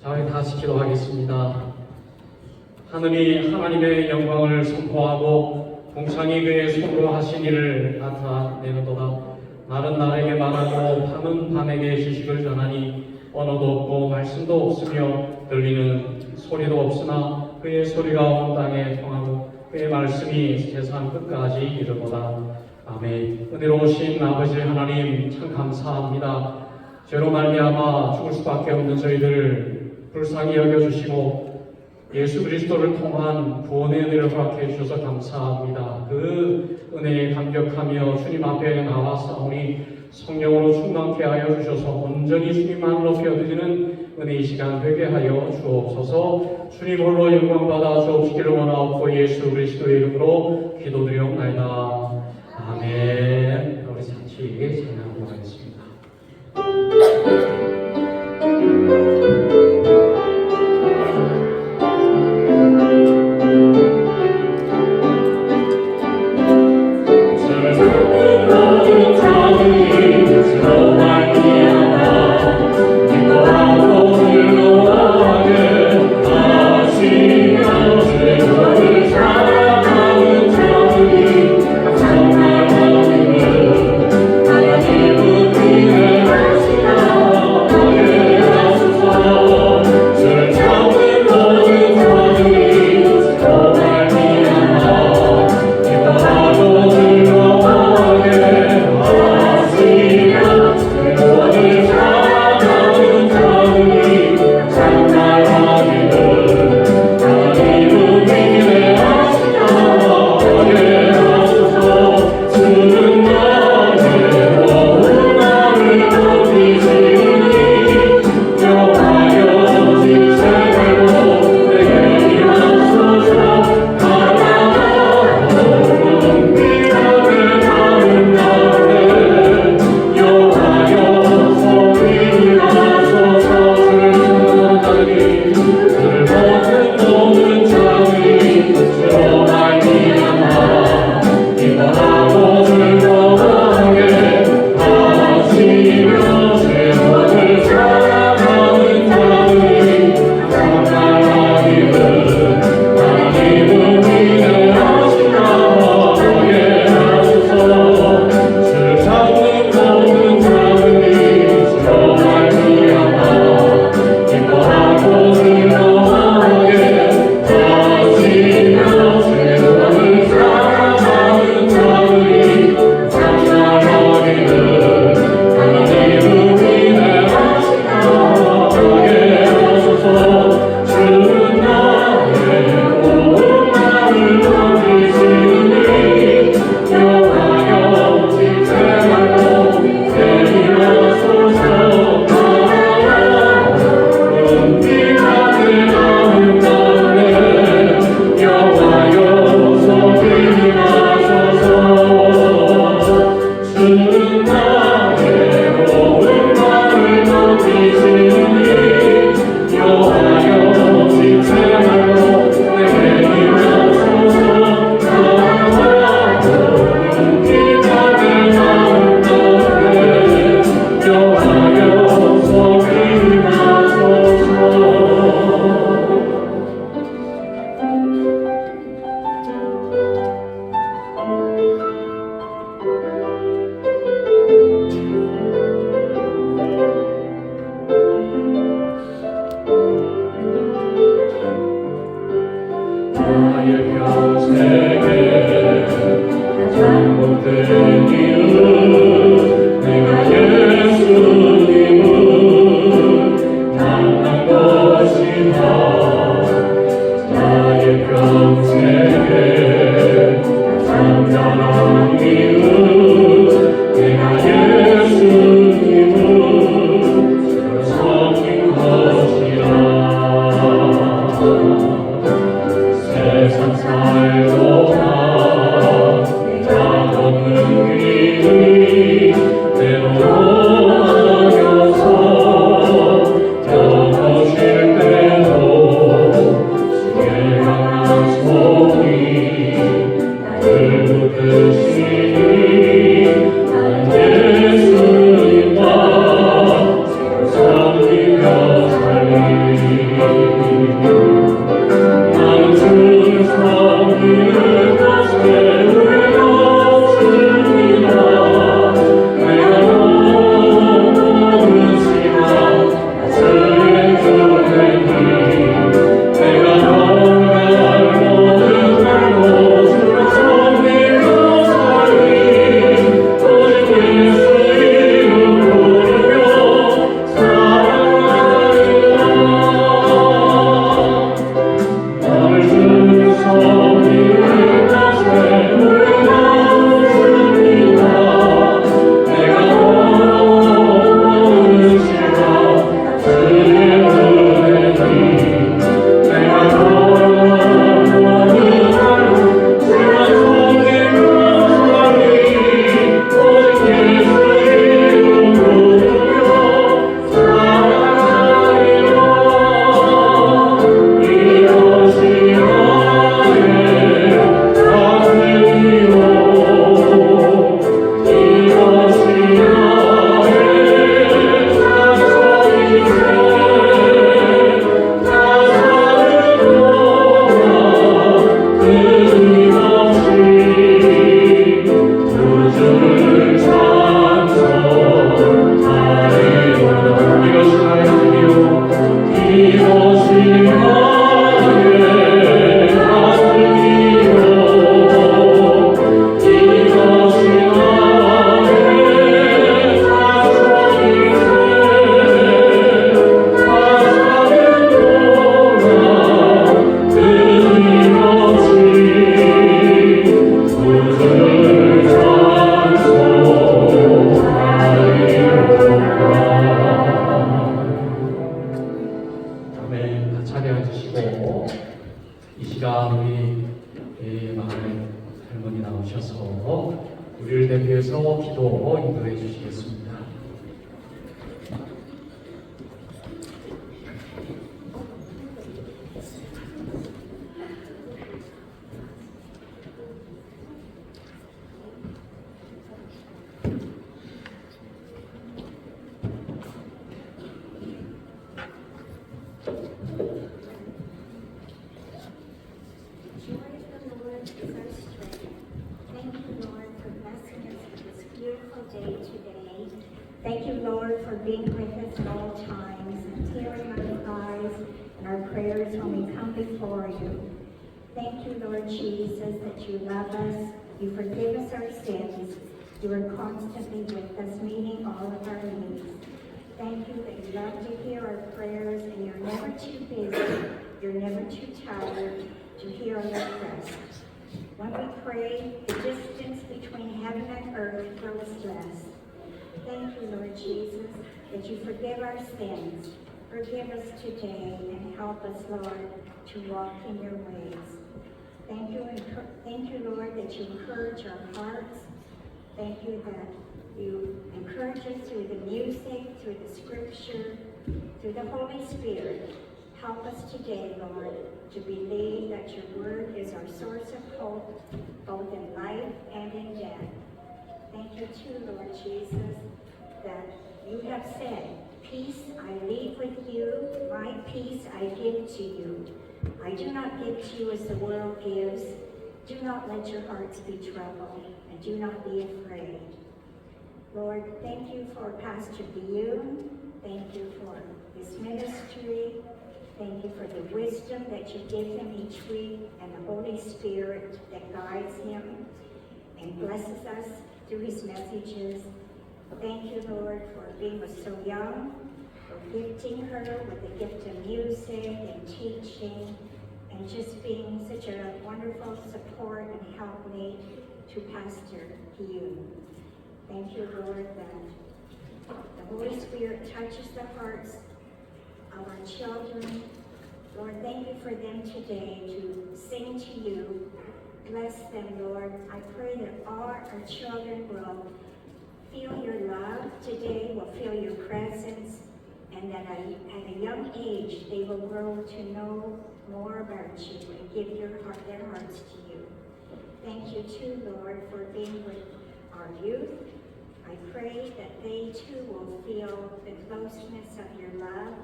우리 다 지키도록 하겠습니다. 하늘이 하나님의 영광을 선포하고 동창이 그의 손으로 하신 일을 나타내는도다. 날은 날에게 말하고 밤은 밤에게 지식을 전하니 언어도 없고 말씀도 없으며 들리는 소리도 없으나 그의 소리가 온 땅에 통하고 그의 말씀이 세상 끝까지 이르도다. 아멘. 은혜로우신 아버지 하나님 참 감사합니다. 죄로 말미암아 죽을 수밖에 없는 저희들을 불쌍히 여겨주시고 예수 그리스도를 통한 구원의 은혜를 허락해 주셔서 감사합니다. 그 은혜에 감격하며 주님 앞에 나와사오니 성령으로 충만케 하여 주셔서 온전히 주님만 높여 드리는 은혜 이 시간 되게 하여 주옵소서. 주님 홀로 영광 받아 주옵시기를 원하옵고 예수 그리스도의 이름으로 기도드리옵나이다. 아멘. 우리 같이 찬양하도록 하겠습니다. 하나님 기도만큼에 가차게 앉으시고 이 시간 우리 마을 할머니 나오셔서 우리를 대표해서 기도 인도해 주시겠습니다. Thank you, Lord, for being with us at all times and hearing our cries and our prayers when we come before you. Thank you, Lord Jesus, that you love us, you forgive us our sins, you are constantly with us, meeting all of our needs. Thank you that you love to hear our prayers and you're never too busy, you're never too tired to hear our requests. When we pray, the distance between heaven and earth grows less. Thank you, Lord Jesus, that you forgive our sins. Forgive us today and help us, Lord, to walk in your ways. Thank you, Lord, that you encourage our hearts. Thank you that you encourage us through the music, through the scripture, through the Holy Spirit. Help us today, Lord, to believe that your word is our source of hope, both in life and in death. Thank you too, Lord Jesus, that you have said, peace I leave with you, my peace I give to you. I do not give to you as the world gives. Do not let your hearts be troubled, and do not be afraid. Lord, thank you for Pastor Biyun. Thank you for his ministry. Thank you for the wisdom that you give him each week and the Holy Spirit that guides him and blesses us through his messages. Thank you, Lord, for being with so young, for gifting her with the gift of music and teaching, and just being such a wonderful support and helpmate to Pastor Hugh. Thank you, Lord, that the Holy Spirit touches the hearts of our children. Lord, thank you for them today to sing to you. Bless them, Lord. I pray that all our children will feel your love today, will feel your presence, and that at a young age they will grow to know more about you and give their hearts to you. Thank you too, Lord, for being with our youth. I pray that they too will feel the closeness of your love,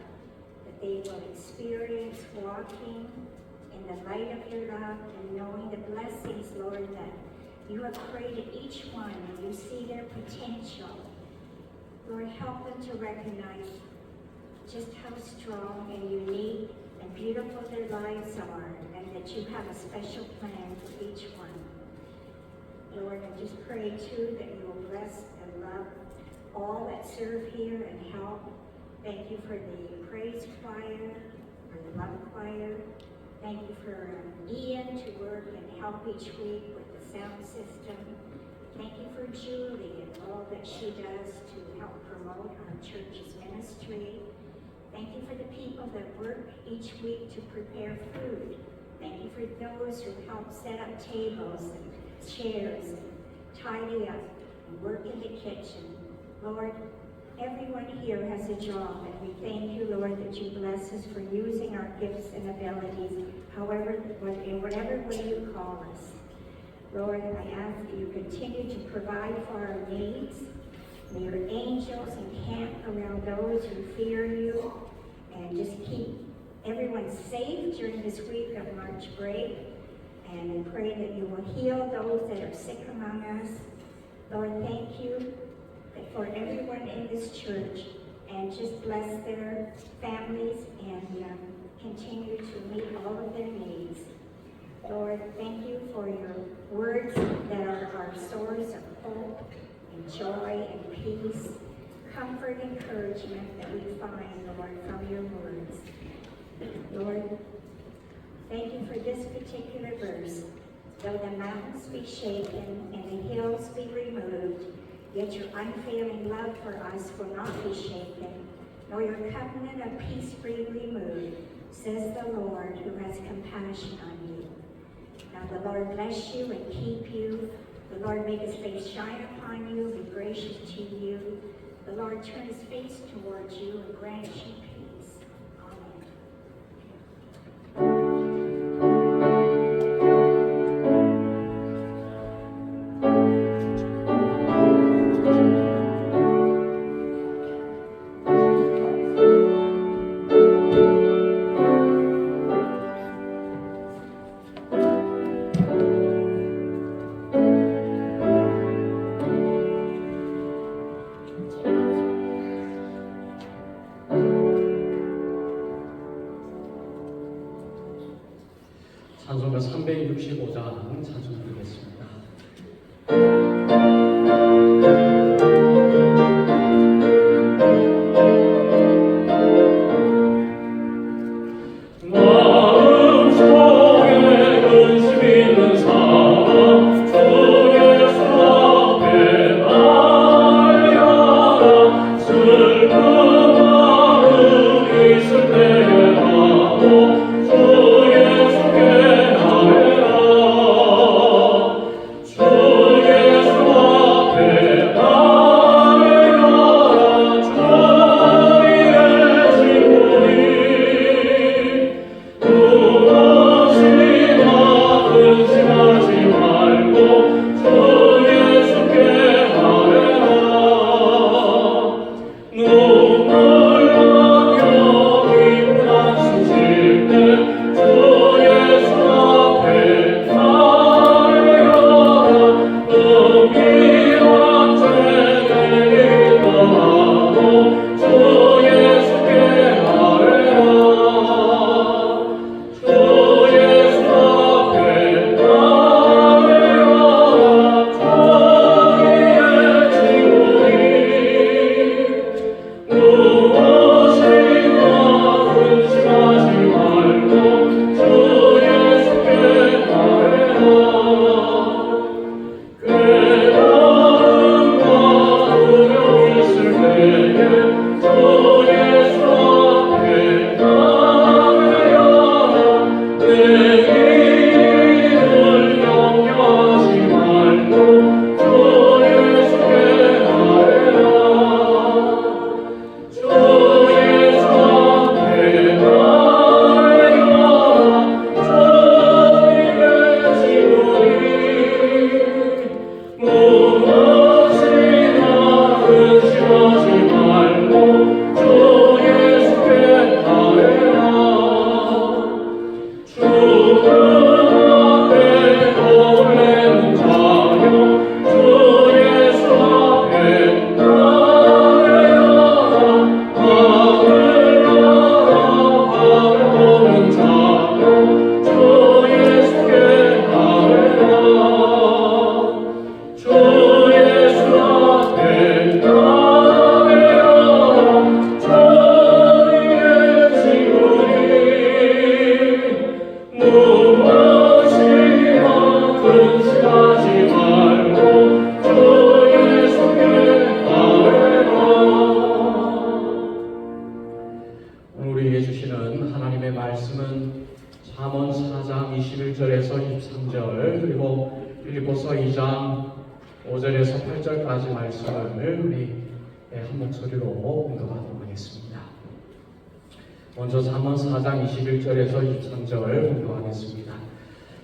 that they will experience walking in the light of your love and knowing the blessings, Lord, that you have created each one and you see their potential. Lord, help them to recognize just how strong and unique and beautiful their lives are, and that you have a special plan for each one. Lord, I just pray too that you will bless and love all that serve here and help. Thank you for the praise choir, or the love choir. Thank you for Ian to work and help each week with the sound system. Thank you for Julie and all that she does to help promote our church's ministry. Thank you for the people that work each week to prepare food. Thank you for those who help set up tables and chairs and tidy up and work in the kitchen. Lord, everyone here has a job, and we thank you, Lord, that you bless us for using our gifts and abilities, in whatever way you call us. Lord, I ask that you continue to provide for our needs. May your angels encamp around those who fear you, and just keep everyone safe during this week of March break. And I pray that you will heal those that are sick among us. Lord, thank you for everyone in this church, and just bless their families and continue to meet all of their needs. Lord, thank you for your words that are our source of hope and joy and peace, comfort, encouragement that we find, Lord, from your words. Lord, thank you for this particular verse. Though the mountains be shaken and the hills be removed, yet your unfailing love for us will not be shaken, nor your covenant of peace be removed. the Lord who has compassion on you. Now the Lord bless you and keep you. The Lord make his face shine upon you, be gracious to you. The Lord turn his face towards you and grant you peace. Amen. 찬송가 365장 찬송 드리겠습니다. 마음속에 근심 있는 사람 주 예수 앞에 나아가라. 슬픈 마음 있을 때라도 주 예수께 나아가라. 주 예수 앞에 나아가라. 주의 친구니 무엇이나 근심하지 말고 주 예수께 아뢰라. 눈물 나며 기쁜 한숨 쉴 때 주 예수 앞에 아뢰라. 은밀한 죄 내게 떠나고 주 예수께 아뢰라. 주 예수 앞에 나아가라. 주의 친구니 무엇이나 근심하지 말고 주 예수께 아뢰라. 괴로움과 두려움 있을 때에 주 예수 앞에 나아가라. 내 일을 염려하지 말고 주 예수께 아뢰라. 주 예수 앞에 나아가라. 주의 친구니 무엇이나 근심하지 말고 주 예수께 아뢰라. 죽음 앞에 떠올리는 자여 주 예수 앞에 나아가라. 밤을 바라보는 자여 주 예수께 아뢰라. 주 예수 앞에 나아가라. 주의 친구니 무엇이나 근심하지 말고 주 예수께 아뢰라. 오늘 우리에게 주시는 하나님의 말씀은 잠언 4장 21절에서 23절 그리고 빌립보서 2장 5절에서 8절까지 말씀을 우리 한 목소리로 공독하도록 하겠습니다. 먼저 잠언 4장 21절에서 23절 공독하겠습니다.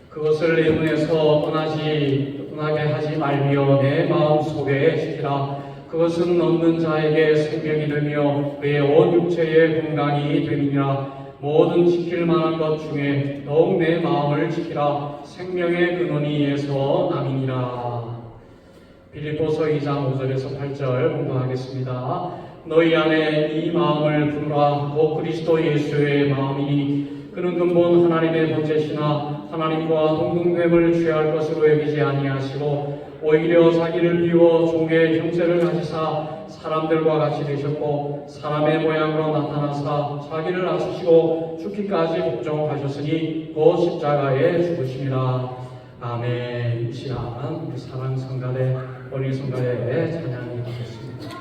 그것을 내 눈에서 떠나게 하지 말며 내 마음 속에 지키라. 그것은 넣는 자에게 생명이 되며 그의 온 육체의 건강이 됨이니라. 모든 지킬 만한 것 중에 더욱 내 마음을 지키라. 생명의 근원이 이에서 남이니라. 빌립보서 2장 5절에서 8절 공부하겠습니다. 너희 안에 이 마음을 품으라. 곧 그리스도 예수의 마음이니 그는 근본 하나님의 본체시나 하나님과 동등됨을 취할 것으로 여기지 아니하시고 오히려 자기를 비워 종의 형체를 가지사 사람들과 같이 되셨고 사람의 모양으로 나타나사 자기를 낮추시고 죽기까지 복종하셨으니 곧 십자가에 죽으심이라. 아멘. 이 시간 우리 사랑 성가대 어린 성가대의 찬양이 되겠습니다.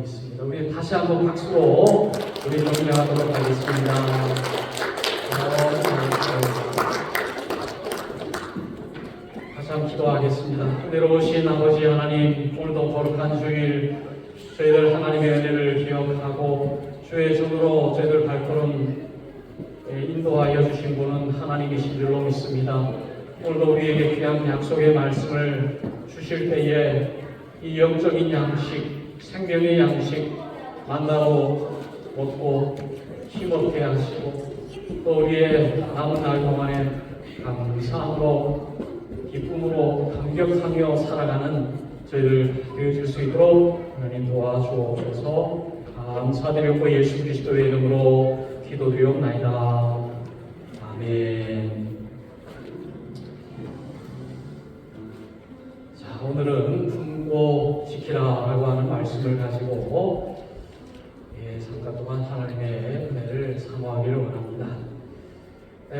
믿습니다. 우리 다시 한번 박수로 우리 정리하도록 하겠습니다. 다시 한번 기도하겠습니다. 은혜로우신 아버지 하나님, 오늘도 거룩한 주일 저희들 하나님의 은혜를 기억하고 주의 종으로 저희들 발걸음 인도하여 주신 분은 하나님이신 줄로 믿습니다. 오늘도 우리에게 귀한 약속의 말씀을 주실 때에 이 영적인 양식, 생명의 양식 만나고 먹고 힘없게 하시고 또 우리의 남은 날 동안에 감사함으로 기쁨으로 감격하며 살아가는 저희들 되어줄 수 있도록 하나님 도와주옵소서. 감사드리고 예수 그리스도의 이름으로 기도드리옵나이다. 아멘. 자, 오늘은 품고 지키라라고 하는 말씀을 가지고 잠깐 동안 하나님의 은혜를 사모하기를 원합니다.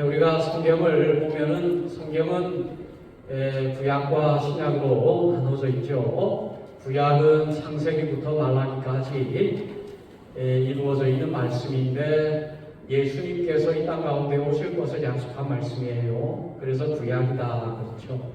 우리가 성경을 보면은 성경은 구약과 신약으로 나눠져 있죠. 구약은 창세기부터 말라기까지 이루어져 있는 말씀인데 예수님께서 이 땅 가운데 오실 것을 약속한 말씀이에요. 그래서 구약이다 그렇죠.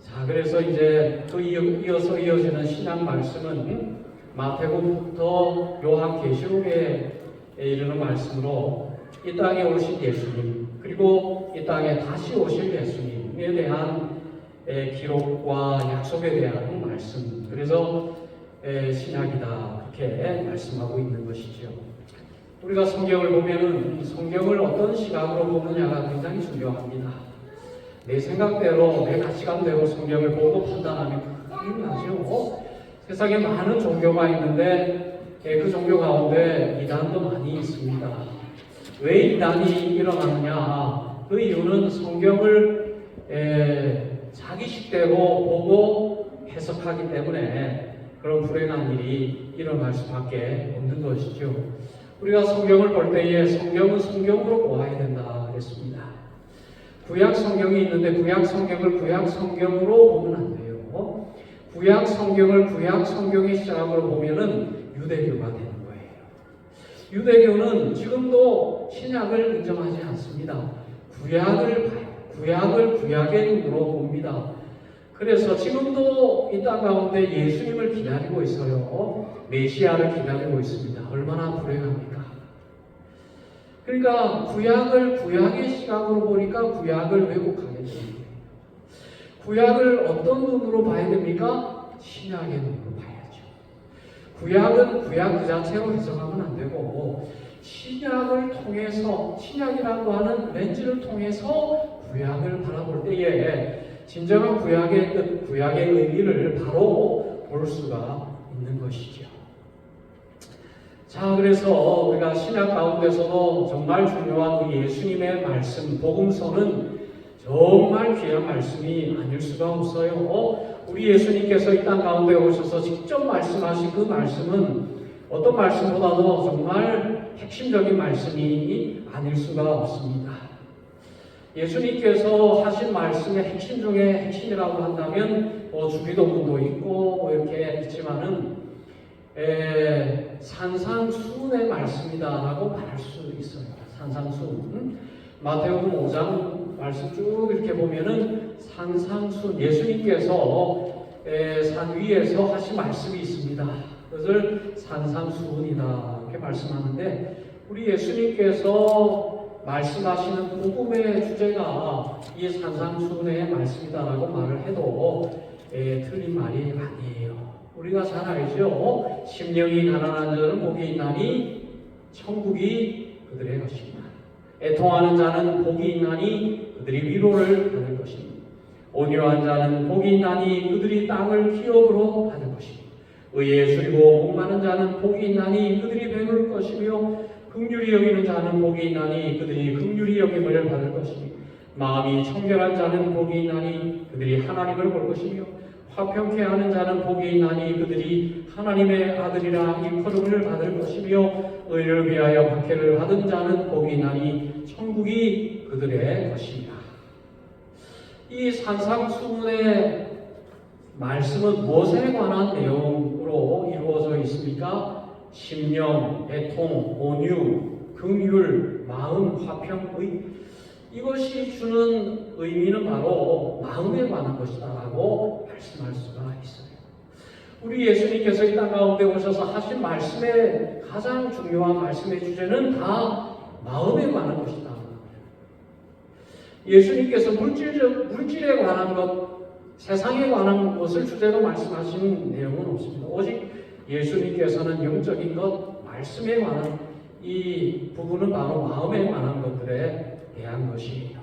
자, 그래서 이제 또 이어서 이어지는 신약 말씀은 마태복음부터 요한계시록에 이르는 말씀으로 이 땅에 오신 예수님 그리고 이 땅에 다시 오실 예수님에 대한 기록과 약속에 대한 말씀, 그래서 신약이다 그렇게 말씀하고 있는 것이죠. 우리가 성경을 보면은 성경을 어떤 시각으로 보느냐가 굉장히 중요합니다. 내 생각대로 내 가치관대로 성경을 보고 판단하면 큰일 나죠. 세상에 많은 종교가 있는데 그 종교 가운데 이단도 많이 있습니다. 왜 이단이 일어나느냐? 그 이유는 성경을 자기 식대로 보고 해석하기 때문에 그런 불행한 일이 일어날 수밖에 없는 것이죠. 우리가 성경을 볼 때에 성경은 성경으로 보아야 된다 그랬습니다. 구약 성경이 있는데 구약 성경을 구약 성경으로 보면 안 돼요. 구약 성경을 구약 성경의 시작으로 보면은 유대교가 되는 거예요. 유대교는 지금도 신약을 인정하지 않습니다. 구약을 봐요. 구약을 구약의 눈으로 봅니다. 그래서 지금도 이 땅 가운데 예수님을 기다리고 있어요. 메시아를 기다리고 있습니다. 얼마나 불행합니까? 그러니까 구약을 구약의 시각으로 보니까 구약을 왜곡하게 됩니다. 구약을 어떤 눈으로 봐야 됩니까? 신약의 눈으로 봐야죠. 구약은 구약 그 자체로 해석하면 안 되고 신약을 통해서, 신약이라고 하는 렌즈를 통해서 구약을 바라볼 때에 진정한 구약의 뜻, 구약의 의미를 바로 볼 수가 있는 것이죠. 자, 그래서 우리가 신약 가운데서도 정말 중요한 그 예수님의 말씀, 복음서는 정말 귀한 말씀이 아닐 수가 없어요. 우리 예수님께서 이 땅 가운데 오셔서 직접 말씀하신 그 말씀은 어떤 말씀보다도 정말 핵심적인 말씀이 아닐 수가 없습니다. 예수님께서 하신 말씀의 핵심 중에 핵심이라고 한다면 주기도문도 있고 이렇게 있지만은 산상수훈의 말씀이다라고 말할 수 있어요. 산상수훈. 마태복음 5장 말씀 쭉 이렇게 보면은 산상수훈, 예수님께서 산 위에서 하신 말씀이 있습니다. 그것을 산상수훈이다 이렇게 말씀하는데 우리 예수님께서 말씀하시는 복음의 주제가 이 산상수훈의 말씀이다라고 말을 해도 틀린 말이 아니에요. 우리가 잘 알죠? 심령이 가난한 자는 복이 있나니 천국이 그들의 것입니다. 애통하는 자는 복이 있나니 그들이 위로를 받을 것입니다. 온유한 자는 복이 있나니 그들이 땅을 기업으로 받을 것입니다. 의에 줄이고 목마른 자는 복이 있나니 그들이 배부를 것이며 긍휼히 여기는 자는 복이 있나니 그들이 긍휼히 여김을 받을 것이며 마음이 청결한 자는 복이 있나니 그들이 하나님을 볼 것이며 화평케 하는 자는 복이 있나니 그들이 하나님의 아들이라 일컬음을 받을 것이며 의를 위하여 박해를 받은 자는 복이 있나니 천국이 그들의 것이니라. 이 산상수훈의 말씀은 무엇에 관한 내용으로 무엇으로 이루어져 있습니까? 심령, 애통, 온유, 긍휼, 마음, 화평, 의. 이것이 주는 의미는 바로 마음에 관한 것이다라고 말씀할 수가 있어요. 우리 예수님께서 이 땅 가운데 오셔서 하신 말씀의 가장 중요한 말씀의 주제는 다 마음에 관한 것이다. 예수님께서 물질에 관한 것, 세상에 관한 것을 주제로 말씀하신 내용은 없습니다. 오직 예수님께서는 영적인 것, 말씀에 관한 이 부분은 바로 마음에 관한 것들에 대한 것이에요.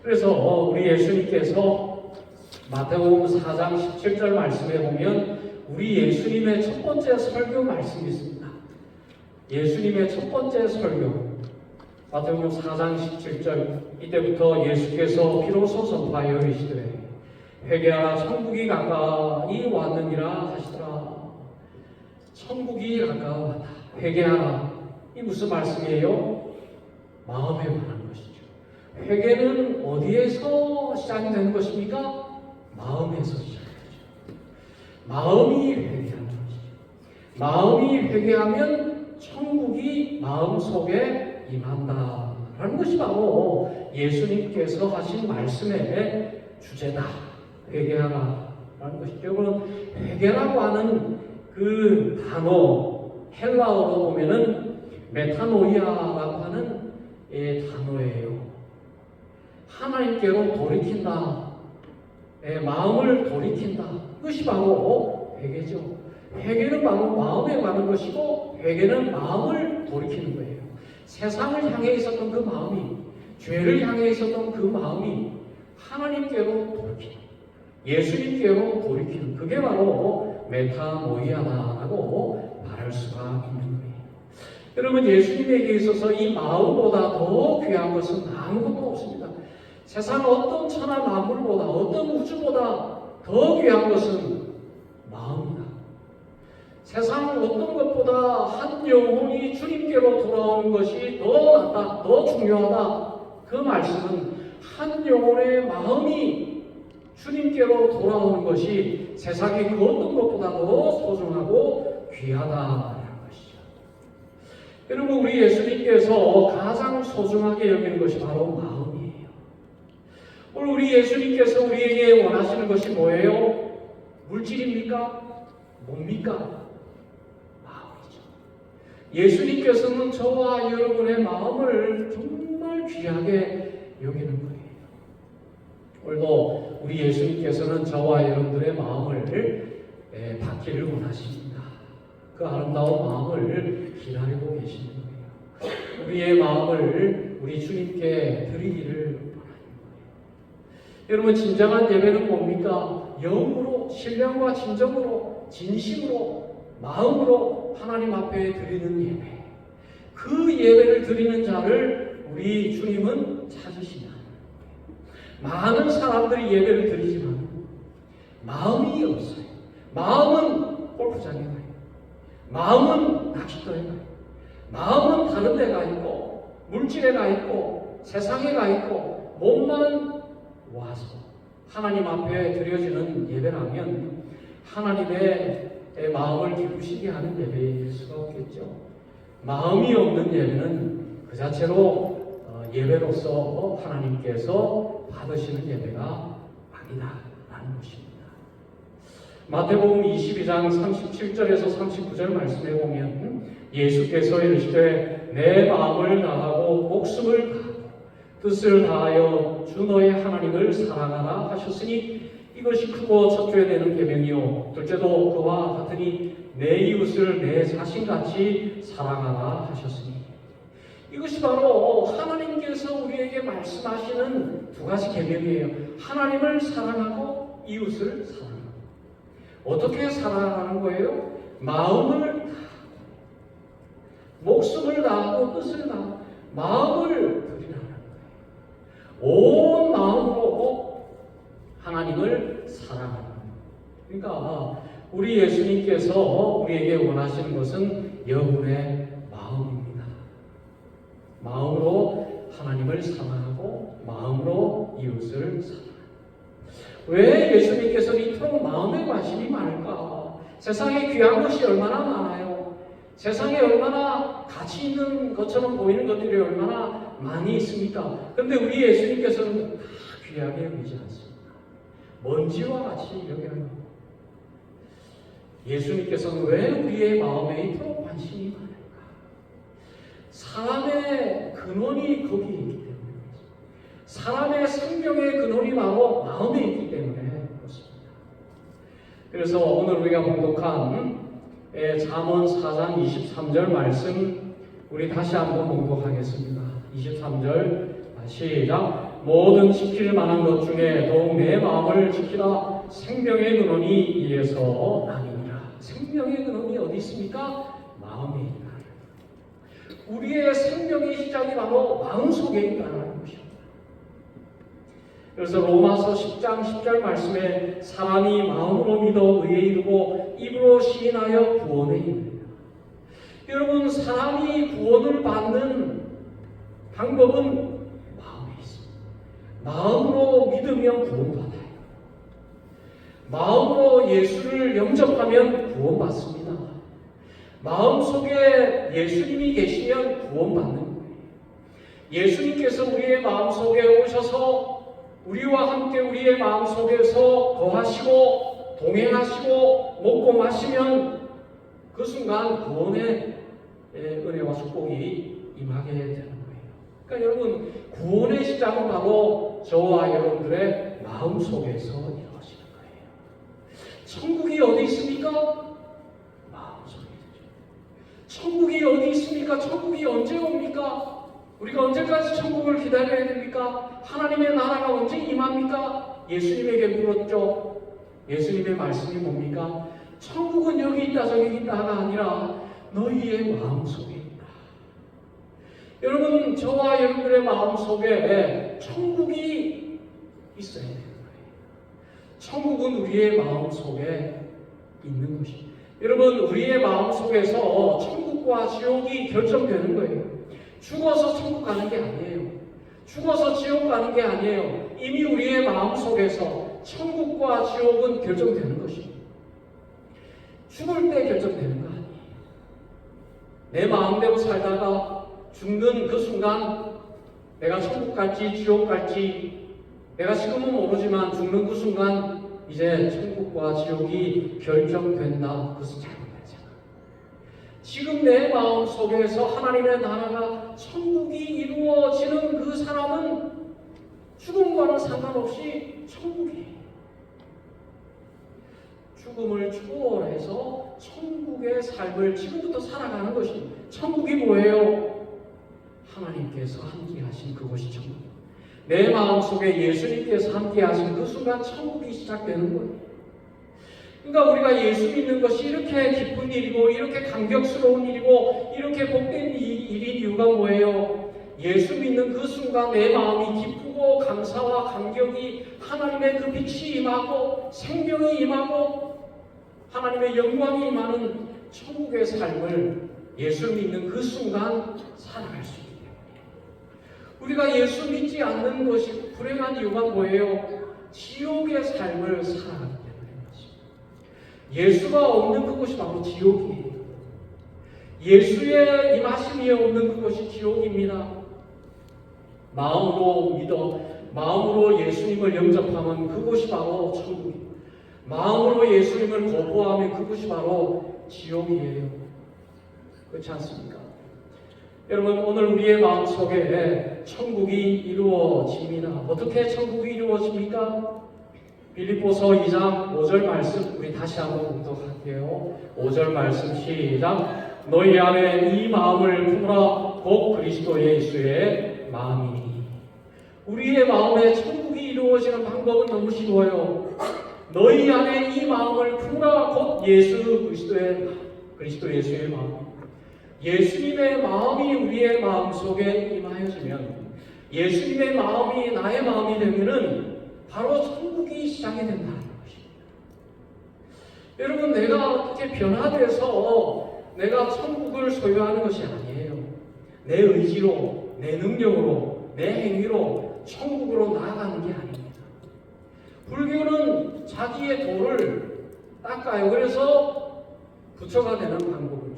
그래서 우리 예수님께서 마태복음 4장 17절 말씀에 보면 우리 예수님의 첫 번째 설교 말씀이 있습니다. 예수님의 첫 번째 설교 마태복음 4장 17절 이때부터 예수께서 비로소 선포하여 이르시되 회개하라 천국이 가까이 왔느니라 하시더라. 천국이 가까웠다. 회개하라. 이 무슨 말씀이에요? 마음에 관한 것이죠. 회개는 어디에서 시작이 되는 것입니까? 마음에서 시작되죠. 마음이 회개하는 것이죠. 마음이 회개하면 천국이 마음속에 임한다라는 것이 바로 예수님께서 하신 말씀의 주제다. 회개하라라는 것이죠. 여러분, 회개라고 하는 그 단어 헬라어로 보면은 메타노이아라고 하는 단어예요. 하나님께로 돌이킨다. 마음을 돌이킨다. 그것이 바로 회개죠. 회개는 바로 마음에 관한 것이고 회개는 마음을 돌이키는 거예요. 세상을 향해 있었던 그 마음이, 죄를 향해 있었던 그 마음이 하나님께로 돌이키는, 예수님께로 돌이키는, 그게 바로 메타노이아다라고 말할 수가 있는 거예요. 여러분, 예수님에게 있어서 이 마음보다 더 귀한 것은 아무것도 없습니다. 세상 어떤 천하 만물보다, 어떤 우주보다 더 귀한 것은 마음이다. 세상 어떤 것보다 한 영혼이 주님께로 돌아오는 것이 더 낫다, 더 중요하다. 그 말씀은 한 영혼의 마음이 주님께로 돌아오는 것이 세상의 그 어떤 것보다 더 소중하고 귀하다라는 것이죠. 여러분, 우리 예수님께서 가장 소중하게 여기는 것이 바로 마음이에요. 오늘 우리 예수님께서 우리에게 원하시는 것이 뭐예요? 물질입니까? 뭡니까? 마음이죠. 예수님께서는 저와 여러분의 마음을 정말 귀하게 여기는 거예요. 오늘도 우리 예수님께서는 저와 여러분들의 마음을 받기를 원하십니다. 그 아름다운 마음을 기다리고 계시는 거예요. 우리의 마음을 우리 주님께 드리기를 원하는 거예요. 여러분, 진정한 예배는 뭡니까? 영으로, 신령과 진정으로, 진심으로, 마음으로 하나님 앞에 드리는 예배. 그 예배를 드리는 자를 우리 주님은 찾으시냐. 많은 사람들이 예배를 드리지만 마음이 없어요. 마음은 골프장에 가요. 마음은 낚시터에 가요. 마음은 다른 데 가 있고, 물질에 가 있고, 세상에 가 있고, 몸만 와서 하나님 앞에 드려지는 예배라면 하나님의 마음을 기쁘시게 하는 예배일 수가 없겠죠. 마음이 없는 예배는 그 자체로 예배로서 하나님께서 받으시는 예배가 아니다라는 것입니다. 마태복음 22장 37절에서 39절 말씀에 보면 예수께서 이르시되 내 마음을 다하고 목숨을 다하고 뜻을 다하여 주 너의 하나님을 사랑하라 하셨으니 이것이 크고 첫째 되는 계명이요 둘째도 그와 같으니 내 이웃을 내 자신같이 사랑하라 하셨으니 이것이 바로 하나님께서 우리에게 말씀하시는 두 가지 계명이에요. 하나님을 사랑하고 이웃을 사랑하고. 어떻게 사랑하는 거예요? 마음을 다하고 목숨을 다하고 뜻을 다하고 마음을 드리라는 거예요. 온 마음으로 하나님을 사랑하는 거예요. 그러니까 우리 예수님께서 우리에게 원하시는 것은 여러분의 마음입니다. 마음으로 하나님을 사랑하고 마음으로 이웃을 사랑하고. 왜 예수님께서는 이토록 마음에 관심이 많을까? 세상에 귀한 것이 얼마나 많아요. 세상에 얼마나 가치 있는 것처럼 보이는 것들이 얼마나 많이 있습니까? 그런데 우리 예수님께서는 다 귀하게 여기지 않습니다. 먼지와 같이 여겨요. 예수님께서는 왜 우리의 마음에 이토록 관심이 많을까? 사람의 근원이 거기에 있기 때문에, 사람의 생명의 근원이 바로 마음에 있기 때문에 그렇습니다. 그래서 오늘 우리가 봉독한 잠언 4장 23절 말씀 우리 다시 한번 봉독하겠습니다. 23절 시작. 모든 지킬 만한 것 중에 더욱 내 마음을 지키라. 생명의 근원이 이에서 나니라. 생명의 근원이 어디 있습니까? 마음에 있다. 우리의 생명의 시작이 바로 마음속에 있다는 것입니다. 그래서 로마서 10장 10절 말씀에 사람이 마음으로 믿어 의에 이르고 입으로 시인하여 구원에 이르리라. 여러분, 사람이 구원을 받는 방법은 마음에 있습니다. 마음으로 믿으면 구원받아요. 마음으로 예수를 영접하면 구원받습니다. 마음속에 예수님이 계시면 구원받는 거예요. 예수님께서 우리의 마음속에 오셔서 우리와 함께 우리의 마음속에서 거하시고 동행하시고 먹고 마시면 그 순간 구원의 은혜와 축복이 임하게 되는 거예요. 그러니까 여러분, 구원의 시작은 바로 저와 여러분들의 마음속에서 이루어지는 거예요. 천국이 어디 있습니까? 마음속에 있죠. 천국이 어디 있습니까? 천국이 언제 옵니까? 우리가 언제까지 천국을 기다려야 됩니까? 하나님의 나라가 언제 임합니까? 예수님에게 물었죠. 예수님의 말씀이 뭡니까? 천국은 여기 있다 저기 있다가 아니라 너희의 마음속에 있다. 여러분, 저와 여러분들의 마음속에 천국이 있어야 되는 거예요. 천국은 우리의 마음속에 있는 것입니다. 여러분, 우리의 마음속에서 천국과 지옥이 결정되는 거예요. 죽어서 천국 가는 게 아니에요. 죽어서 지옥 가는 게 아니에요. 이미 우리의 마음속에서 천국과 지옥은 결정되는 것입니다. 죽을 때 결정되는 거 아니에요. 내 마음대로 살다가 죽는 그 순간 내가 천국 갈지 지옥 갈지 내가 지금은 모르지만 죽는 그 순간 이제 천국과 지옥이 결정된다. 그것은 잘못되잖아. 지금 내 마음 속에서 하나님의 나라가 천국이 이루어지는 그 사람은 죽음과는 상관없이 천국이에요. 죽음을 초월해서 천국의 삶을 지금부터 살아가는 것입니다. 천국이 뭐예요? 하나님께서 함께 하신 그곳이 천국입니다. 내 마음속에 예수님께서 함께 하신 그 순간 천국이 시작되는 거예요. 그러니까 우리가 예수 믿는 것이 이렇게 기쁜 일이고 이렇게 감격스러운 일이고 이렇게 복된 일인 이유가 뭐예요? 예수 믿는 그 순간 내 마음이 기쁘고 감사와 감격이 하나님의 그 빛이 임하고 생명이 임하고 하나님의 영광이 임하는 천국의 삶을 예수 믿는 그 순간 살아갈 수 있기 때문에 우리가 예수 믿지 않는 것이 불행한 이유가 뭐예요? 지옥의 삶을 살아가기 때문인 것입니다. 예수가 없는 그곳이 바로 지옥이에요. 예수의 임하심이 없는 그것이 지옥입니다. 마음으로 믿어 마음으로 예수님을 영접하면 그곳이 바로 천국입니다. 마음으로 예수님을 거부하면 그것이 바로 지옥이에요. 그렇지 않습니까? 여러분, 오늘 우리의 마음속에 천국이 이루어집니다. 어떻게 천국이 이루어집니까? 빌립보서 2장 5절 말씀 우리 다시 한번 봉독할게요. 5절 말씀 시작. 너희 안에 이 마음을 품으라. 곧 그리스도 예수의 마음이니. 우리의 마음에 천국이 이루어지는 방법은 너무 쉬워요. 너희 안에 이 마음을 품으라. 곧 그리스도 예수의 마음. 예수님의 마음이 우리의 마음속에 임하여지면 예수님의 마음이 나의 마음이 되면은 바로 천국이 시작이 된다는 것입니다. 여러분, 내가 어떻게 변화돼서 내가 천국을 소유하는 것이 아니에요. 내 의지로, 내 능력으로, 내 행위로 천국으로 나아가는 게 아닙니다. 불교는 자기의 도를 닦아요. 그래서 부처가 되는 방법을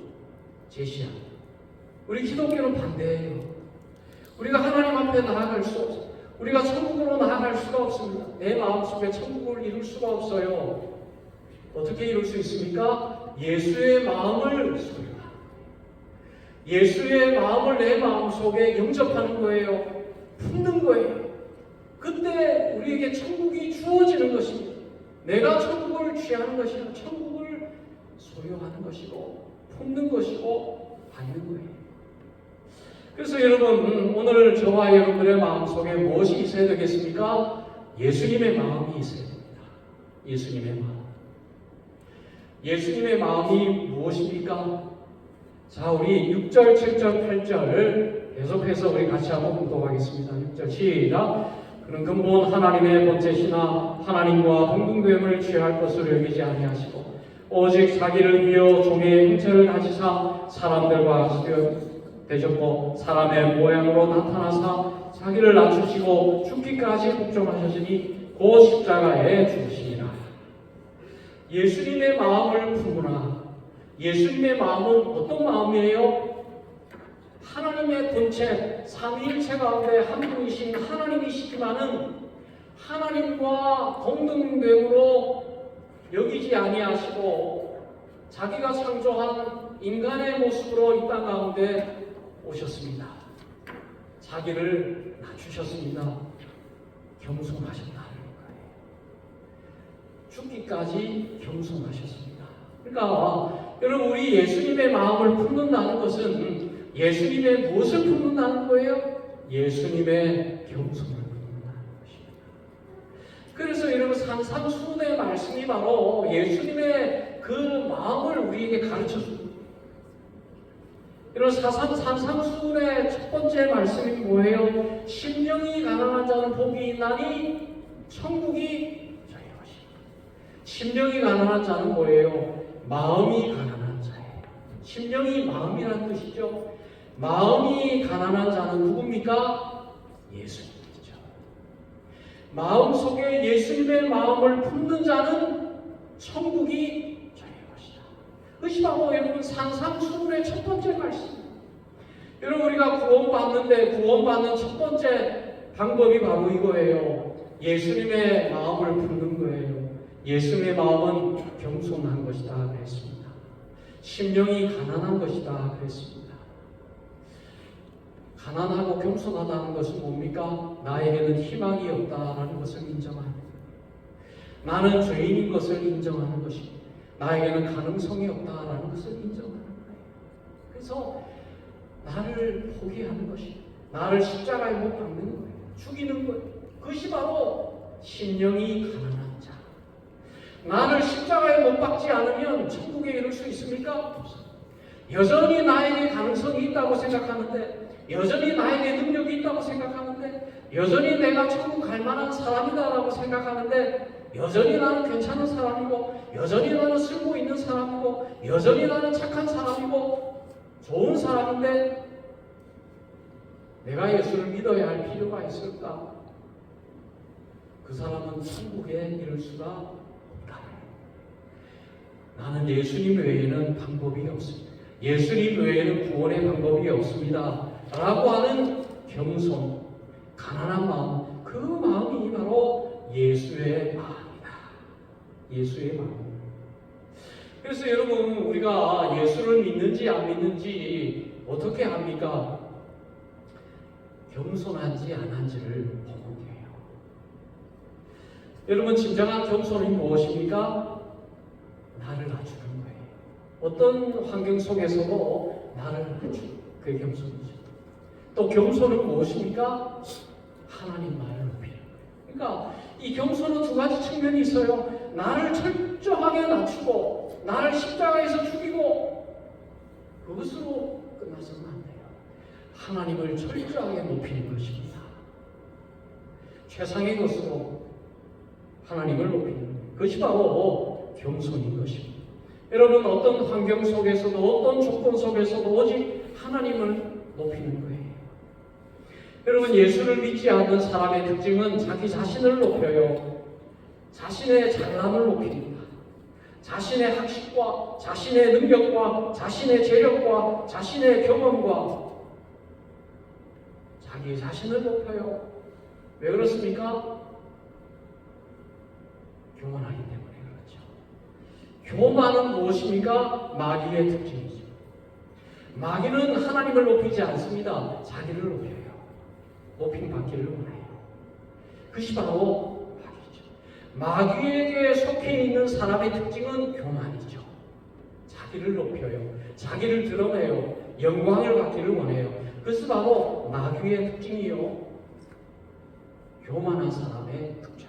제시합니다. 우리 기독교는 반대예요. 우리가 하나님 앞에 나아갈 수 없어요. 우리가 천국으로 나아갈 수가 없습니다. 내 마음속에 천국을 이룰 수가 없어요. 어떻게 이룰 수 있습니까? 예수의 마음을 소유하는 거예요. 예수의 마음을 내 마음속에 영접하는 거예요. 품는 거예요. 그때 우리에게 천국이 주어지는 것입니다. 내가 천국을 취하는 것이 아니라 천국을 소유하는 것이고 품는 것이고 받는 거예요. 그래서 여러분, 오늘 저와 여러분들의 마음속에 무엇이 있어야 되겠습니까? 예수님의 마음이 있어야 됩니다. 예수님의 마음. 예수님의 마음이 무엇입니까? 자, 우리 6절, 7절, 8절 계속해서 우리 같이 한번 공독하겠습니다. 6절 시작. 그는 근본 하나님의 번제시나 하나님과 동등됨을 취할 것으로 여기지 아니하시고 오직 자기를 위하여 종의 형체를 가지사 사람들과 되셨고 사람의 모양으로 나타나사 자기를 낮추시고 죽기까지 복종하셨으니 곧 십자가에 죽으시니라. 예수님의 마음을 품으나 예수님의 마음은 어떤 마음이에요? 하나님의 본체, 삼위일체 가운데 한 분이신 하나님이시지만은 하나님과 동등됨으로 여기지 아니하시고 자기가 창조한 인간의 모습으로 이 땅 가운데 오셨습니다. 자기를 낮추셨습니다. 겸손하셨다는 거예요. 죽기까지 겸손하셨습니다. 그러니까 여러분, 우리 예수님의 마음을 품는다는 것은 예수님의 무엇을 품는다는 거예요? 예수님의 겸손을 품는다는 것입니다. 그래서 여러분, 산상수훈의 말씀이 바로 예수님의 그 마음을 우리에게 가르쳐 줍니다. 여러분, 산상수훈의 첫 번째 말씀이 뭐예요? 심령이 가난한 자는 복이 있나니 천국이 저희 것입니다. 심령이 가난한 자는 뭐예요? 마음이 가난한 자예요. 심령이 마음이라는 뜻이죠. 마음이 가난한 자는 누굽니까? 예수님이죠. 마음속에 예수님의 마음을 품는 자는 천국이 저희 것이다. 그것이 바로 여러분 산상수훈의 첫 번째 말씀입니다. 여러분, 우리가 구원받는 첫 번째 방법이 바로 이거예요. 예수님의 마음을 품는 거예요. 예수님의 마음은 겸손한 것이다 그랬습니다. 심령이 가난한 것이다 그랬습니다. 가난하고 겸손하다는 것은 뭡니까? 나에게는 희망이 없다라는 것을 인정하는 거예요. 나는 죄인인 것을 인정하는 것입니다. 나에게는 가능성이 없다라는 것을 인정하는 거예요. 그래서 나를 포기하는 것입니다. 나를 십자가에 못 박는 거예요. 죽이는 거예요. 그것이 바로 심령이 가난한 자. 나를 십자가에 못 박지 않으면 천국에 이룰 수 있습니까? 없습니다. 여전히 나에게 가능성이 있다고 생각하는데, 여전히 나에게 능력이 있다고 생각하는데, 여전히 내가 천국 갈 만한 사람이다라고 생각하는데, 여전히 나는 괜찮은 사람이고, 여전히 나는 쓸모 있는 사람이고, 여전히 나는 착한 사람이고, 좋은 사람인데 내가 예수를 믿어야 할 필요가 있을까? 그 사람은 천국에 이를 수가 없다. 나는 예수님 외에는 방법이 없습니다. 예수님 외에는 구원의 방법이 없습니다. 라고 하는 겸손, 가난한 마음, 그 마음이 바로 예수의 마음이다. 예수의 마음. 그래서 여러분, 우리가 예수를 믿는지 안 믿는지 어떻게 합니까? 겸손한지 안 한지를 보면 돼요. 여러분, 진정한 겸손이 무엇입니까? 나를 낮추는 거예요. 어떤 환경 속에서도 나를 낮추는, 그게 겸손이죠. 또 겸손은 무엇입니까? 하나님 말을 높이는 거예요. 그러니까 이 겸손은 두 가지 측면이 있어요. 나를 철저하게 낮추고 나를 십자가에서 죽이고 그것으로 끝나서는 안 돼요. 하나님을 철저하게 높이는 것입니다. 최상의 것으로 하나님을 높이는 것. 그것이 바로 겸손인 것입니다. 여러분, 어떤 환경 속에서도 어떤 조건 속에서도 오직 하나님을 높이는 거예요. 여러분, 예수를 믿지 않는 사람의 특징은 자기 자신을 높여요. 자신의 잘남을 높입니다. 자신의 학식과 자신의 능력과 자신의 재력과 자신의 경험과 자기 자신을 높여요. 왜 그렇습니까? 교만하기 때문에 그렇죠. 교만은 무엇입니까? 마귀의 특징이죠. 마귀는 하나님을 높이지 않습니다. 자기를 높여요. 높임 받기를 원해요. 그것이 바로 마귀죠. 마귀에게 속해 있는 사람의 특징은 교만이죠. 자기를 높여요. 자기를 드러내요. 영광을 받기를 원해요. 그것이 바로 마귀의 특징이요. 교만한 사람의 특징.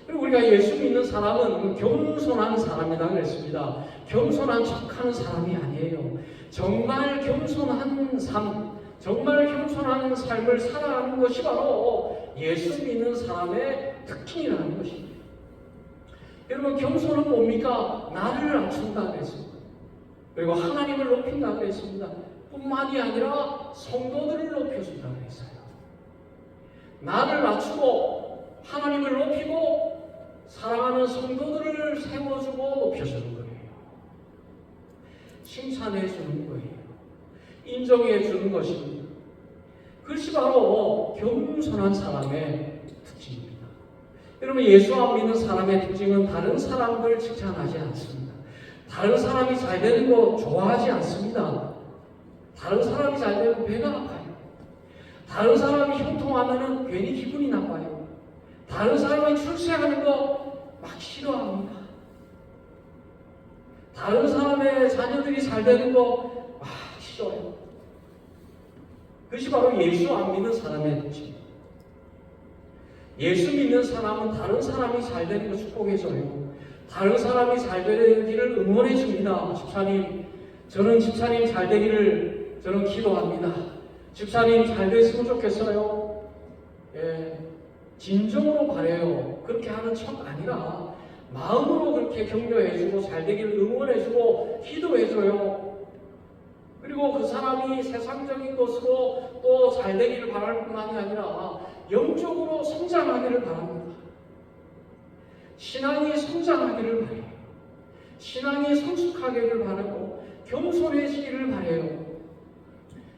그리고 우리가 예수 믿는 사람은 겸손한 사람이다 그랬습니다. 겸손한 척하는 사람이 아니에요. 정말 겸손한 삶, 정말 겸손한 삶을 살아가는 것이 바로 예수 믿는 사람의 특징이라는 것입니다. 여러분, 겸손은 뭡니까? 나를 낮춘다 그랬습니다. 그리고 하나님을 높인다 그랬습니다. 뿐만이 아니라 성도들을 높여준다 그랬어요. 나를 낮추고 하나님을 높이고 사랑하는 성도들을 세워주고 높여주는 거예요. 칭찬해 주는 거예요. 인정해 주는 것입니다. 그것이 바로 겸손한 사람의 특징입니다. 여러분, 예수 안 믿는 사람의 특징은 다른 사람들 칭찬하지 않습니다. 다른 사람이 잘 되는 거 좋아하지 않습니다. 다른 사람이 잘 되면 배가 아파요. 다른 사람이 형통하면 괜히 기분이 나빠요. 다른 사람이 출세하는 거 막 싫어합니다. 다른 사람의 자녀들이 잘 되는 거 막 싫어요. 그것이 바로 예수 안 믿는 사람의 특징입니다. 예수 믿는 사람은 다른 사람이 잘 되는 거 축복해줘요. 다른 사람이 잘 되기를 응원해 줍니다. 집사님, 저는 집사님 잘 되기를 저는 기도합니다. 집사님 잘 됐으면 좋겠어요. 예, 진정으로 바래요. 그렇게 하는 척 아니라 마음으로 그렇게 격려해주고 잘 되기를 응원해주고 기도해줘요. 그리고 그 사람이 세상적인 것으로 또 잘 되기를 바랄 뿐만이 아니라 영적으로 성장하기를 바랍니다. 신앙이 성장하기를 바래요. 신앙이 성숙하기를 바라고 겸손해지기를 바래요.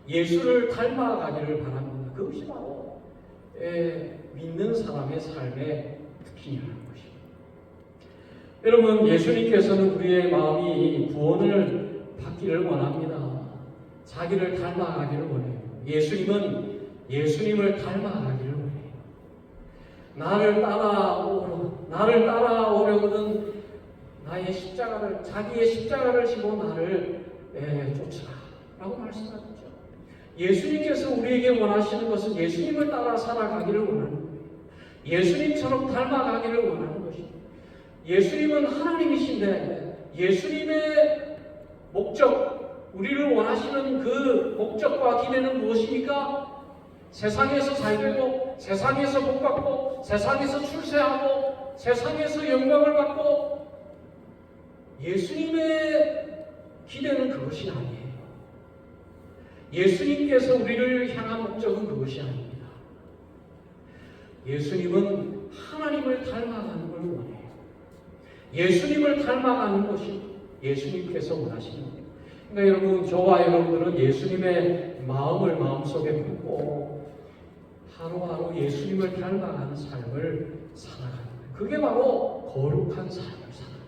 예수를 닮아가기를 바랍니다. 그것이 바로 믿는 사람의 삶의 특징이라는 것입니다. 여러분, 예수님께서는 우리의 마음이 구원을 받기를 원합니다. 자기를 닮아가기를 원해요. 예수님은 예수님을 닮아가기를 원해요. 나를 따라오려거든 나의 십자가를, 자기의 십자가를 지고 나를 쫓으라 라고 말씀하셨죠. 예수님께서 우리에게 원하시는 것은 예수님을 따라 살아가기를 원하는 거예요. 예수님처럼 닮아가기를 원하는 것입니다. 예수님은 하나님이신데 예수님의 목적, 우리를 원하시는 그 목적과 기대는 무엇입니까? 세상에서 잘되고 세상에서 복받고 세상에서 출세하고 세상에서 영광을 받고, 예수님의 기대는 그것이 아니에요. 예수님께서 우리를 향한 목적은 그것이 아닙니다. 예수님은 하나님을 닮아가는 걸 원해요. 예수님을 닮아가는 것이 예수님께서 원하시는 거예요. 그러니까 여러분, 저와 여러분들은 예수님의 마음을 마음속에 품고 하루하루 예수님을 닮아가는 삶을 살아가는 거예요. 그게 바로 거룩한 삶을 살아가는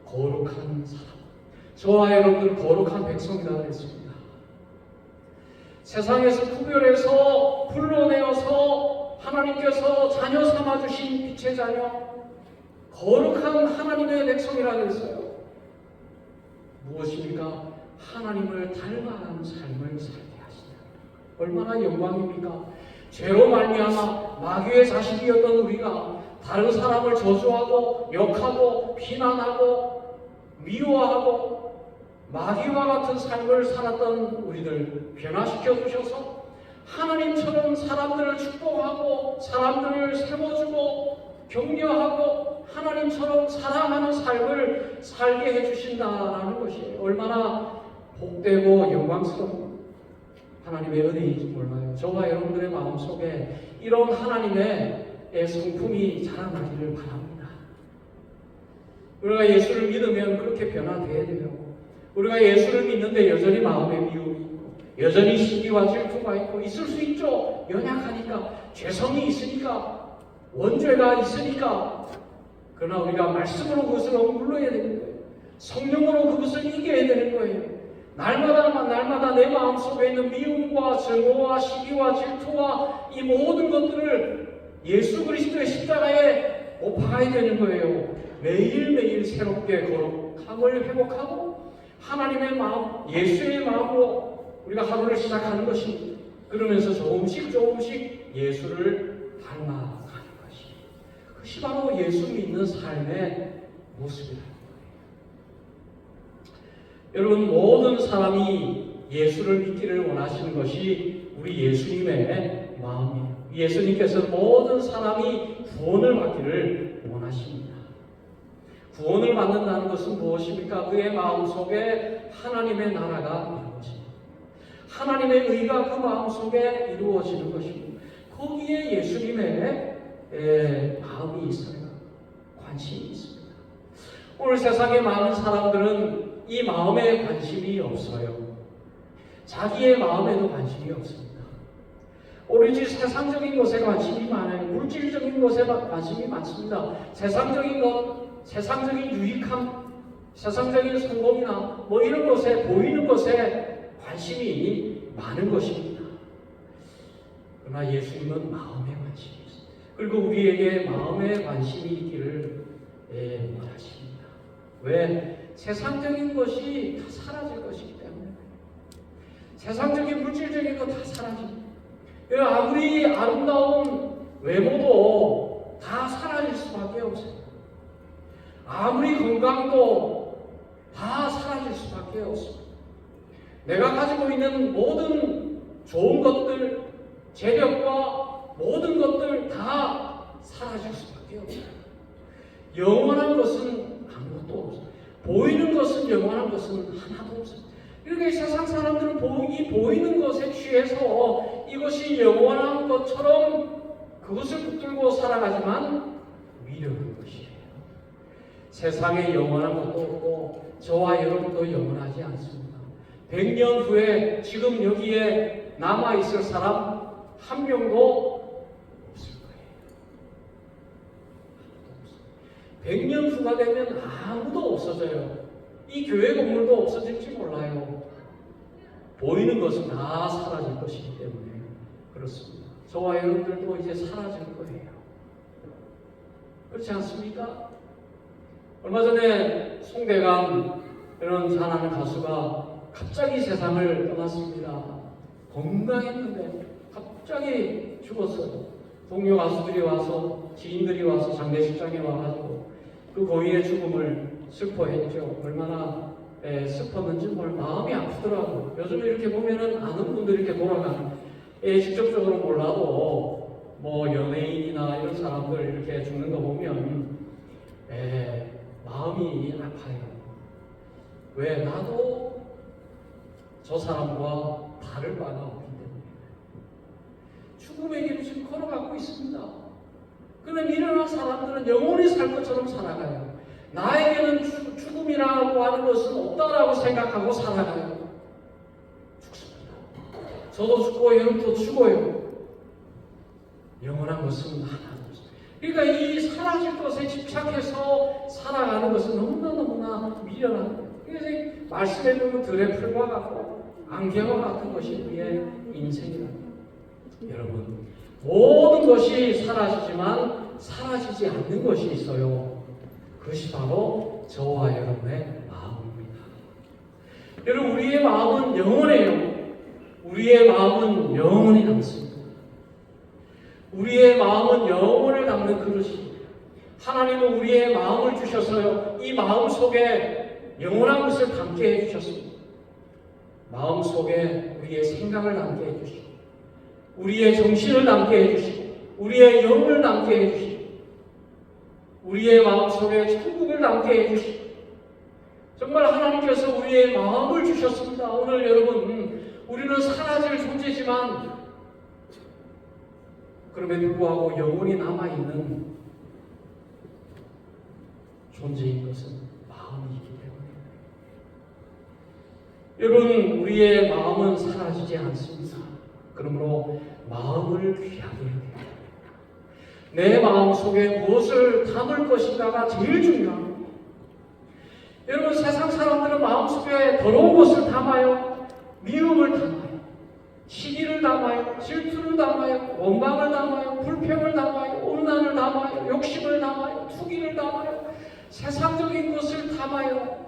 거예요. 거룩한 사람. 저와 여러분들은 거룩한 백성이라고 했습니다. 세상에서 구별해서 불러내어서 하나님께서 자녀 삼아주신 빛의 자녀, 거룩한 하나님의 백성이라고 했어요. 무엇입니까? 하나님을 닮아가는 삶을 살게 하시다. 얼마나 영광입니까? 죄로 말미암아 마귀의 자식이었던 우리가 다른 사람을 저주하고 욕하고 비난하고 미워하고 마귀와 같은 삶을 살았던 우리들 변화시켜 주셔서 하나님처럼 사람들을 축복하고 사람들을 세워주고 격려하고 하나님처럼 사랑하는 삶을 살게 해주신다라는 것이에요. 얼마나 복되고 영광스러운 하나님의 은혜인지 몰라요. 저와 여러분들의 마음속에 이런 하나님의 성품이 자라나기를 바랍니다. 우리가 예수를 믿으면 그렇게 변화되어야 돼요. 우리가 예수를 믿는데 여전히 마음에 미움이 있고 여전히 시기와 질투가 있고 있을 수 있죠. 연약하니까, 죄성이 있으니까, 원죄가 있으니까. 그러나 우리가 말씀으로 그것을 억눌러야 되는 거예요. 성령으로 그것을 이겨야 되는 거예요. 날마다 내 마음속에 있는 미움과 증오와 시기와 질투와 이 모든 것들을 예수 그리스도의 십자가에 못 박아야 되는 거예요. 매일매일 새롭게 거룩함을 회복하고 하나님의 마음, 예수의 마음으로 우리가 하루를 시작하는 것입니다. 그러면서 조금씩 예수를 닮아가는 것이, 그것이 바로 예수 믿는 삶의 모습이라는 거예요. 여러분, 모든 사람이 예수를 믿기를 원하시는 것이 우리 예수님의 마음이에요. 예수님께서는 모든 사람이 구원을 받기를 원하십니다. 구원을 받는다는 것은 무엇입니까? 그의 마음속에 하나님의 나라가 이루어집니다. 하나님의 의가 그 마음속에 이루어지는 것입니다. 거기에 예수님의 마음이 있어요. 관심이 있습니다. 오늘 세상에 많은 사람들은 이 마음에 관심이 없어요. 자기의 마음에도 관심이 없습니다. 오로지 세상적인 것에 관심이 많아요. 물질적인 것에 관심이 많습니다. 세상적인 것, 세상적인 유익함, 세상적인 성공이나 뭐 이런 것에, 보이는 것에 관심이 많은 것입니다. 그러나 예수님은 마음에 관심이 있습니다. 그리고 우리에게 마음에 관심이 있기를 원하십니다. 왜? 세상적인 것이 다 사라질 것이기 때문에. 세상적인 물질적인 것 다 사라집니다. 아무리 아름다운 외모도 다 사라질 수밖에 없어요. 아무리 건강도 다 사라질 수밖에 없습니다. 내가 가지고 있는 모든 좋은 것들, 재력과 모든 것들 다 사라질 수밖에 없어요. 영원한 것은 아무것도 없어요. 보이는 것은, 영원한 것은 하나도 없어요. 이렇게 세상 사람들은 보이는 것에 취해서 이것이 영원한 것처럼 그것을 붙들고 살아가지만 위력인 것이에요. 세상에 영원한 것도 없고 저와 여러분도 영원하지 않습니다. 100년 후에 지금 여기에 남아있을 사람 한 명도 없을 거예요. 100년 후가 되면 아무도 없어져요. 이 교회 건물도 없어질지 몰라요. 보이는 것은 다 사라질 것이기 때문에 그렇습니다. 저와 여러분들도 이제 사라질 거예요. 그렇지 않습니까? 얼마 전에 송대관 이런 잘하는 가수가 갑자기 세상을 떠났습니다. 건강했는데 갑자기 죽었어요. 동료 가수들이 와서, 지인들이 와서 장례식장에 와가지고 그 고인의 죽음을 슬퍼했죠. 얼마나 슬펐는지 마음이 아프더라고요. 요즘에 이렇게 보면은 아는 분들이 이렇게 돌아가는, 직접적으로 몰라도 뭐 연예인이나 이런 사람들 이렇게 죽는 거 보면 마음이 아파요. 왜? 나도 저 사람과 다를 바가 없기 때문에. 죽음의 길을 지금 걸어가고 있습니다. 그런데 미련한 사람들은 영원히 살 것처럼 살아가요. 나에게는 죽음이라고 하는 것은 없다라고 생각하고 살아가요. 죽습니다. 저도 죽고 여러분도 죽어요. 영원한 것은 하나도 없습니다. 그러니까 이 사라질 것에 집착해서 살아가는 것은 너무나 미련한 거예요. 그래서 말씀에 보면 들의 풀과 같고 안개와 같은 것이 우리의 인생이랍니다. 여러분, 모든 것이 사라지지만 사라지지 않는 것이 있어요. 그것이 바로 저와 여러분의 마음입니다. 여러분, 우리의 마음은 영원해요. 우리의 마음은 영원히 남습니다. 우리의 마음은 영원을 담는 그릇입니다. 하나님은 우리의 마음을 주셔서요, 이 마음 속에 영원한 것을 담게 해주셨습니다. 마음 속에 우리의 생각을 담게 해주시고, 우리의 정신을 담게 해주시고, 우리의 영을 담게 해주시고, 우리의 마음속에 천국을 담게 해주시고, 정말 하나님께서 우리의 마음을 주셨습니다. 오늘 여러분, 우리는 사라질 존재지만 그럼에도 불구하고 영원히 남아있는 존재인 것은 마음이기 때문에 여러분, 우리의 마음은 사라지지 않습니다. 그러므로 마음을 귀하게 해야 됩니다. 내 마음 속에 무엇을 담을 것인가가 제일 중요합니다. 여러분, 세상 사람들은 마음 속에 더러운 것을 담아요. 미움을 담아요. 시기를 담아요. 질투를 담아요. 원망을 담아요. 불평을 담아요. 음란을 담아요. 욕심을 담아요. 투기를 담아요. 세상적인 것을 담아요.